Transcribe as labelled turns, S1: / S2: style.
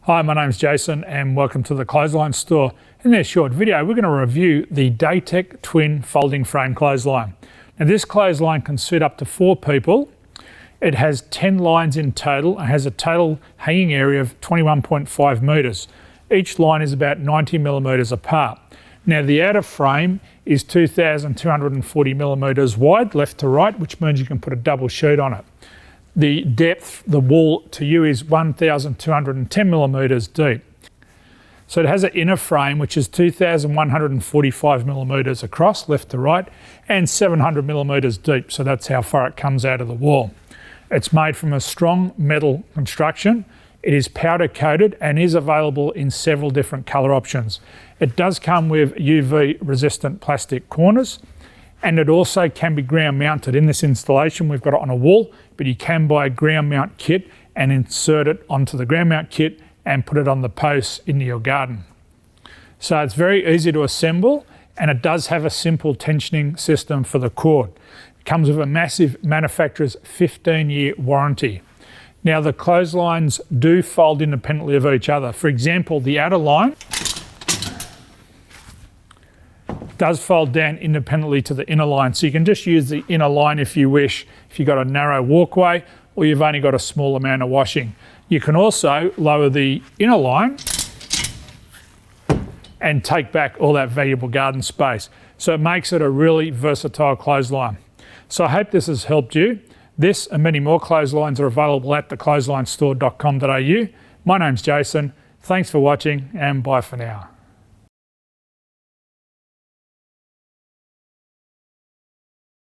S1: Hi, my name's Jason and welcome to the Clothesline Store. In this short video, we're going to review the Daytek twin folding frame clothesline. Now this clothesline can suit up to 4 people. It has 10 lines in total and has a total hanging area of 21.5 metres. Each line is about 90 millimetres apart. Now the outer frame is 2,240 millimetres wide, left to right, which means you can put a double sheet on it. The depth, the wall to you, is 1,210 millimetres deep. So it has an inner frame which is 2,145 millimetres across, left to right, and 700 millimetres deep. So that's how far it comes out of the wall. It's made from a strong metal construction. It is powder coated and is available in several different colour options. It does come with UV resistant plastic corners, and it also can be ground mounted. In this installation we've got it on a wall, but you can buy a ground mount kit and insert it onto the ground mount kit and put it on the posts in your garden. So it's very easy to assemble, and it does have a simple tensioning system for the cord. It comes with a massive manufacturer's 15-year warranty. Now the clotheslines do fold independently of each other. For example, the outer line does fold down independently to the inner line. So you can just use the inner line if you wish, if you've got a narrow walkway or you've only got a small amount of washing. You can also lower the inner line and take back all that valuable garden space. So it makes it a really versatile clothesline. So I hope this has helped you. This and many more clotheslines are available at theclotheslinestore.com.au. My name's Jason. Thanks for watching and bye for now.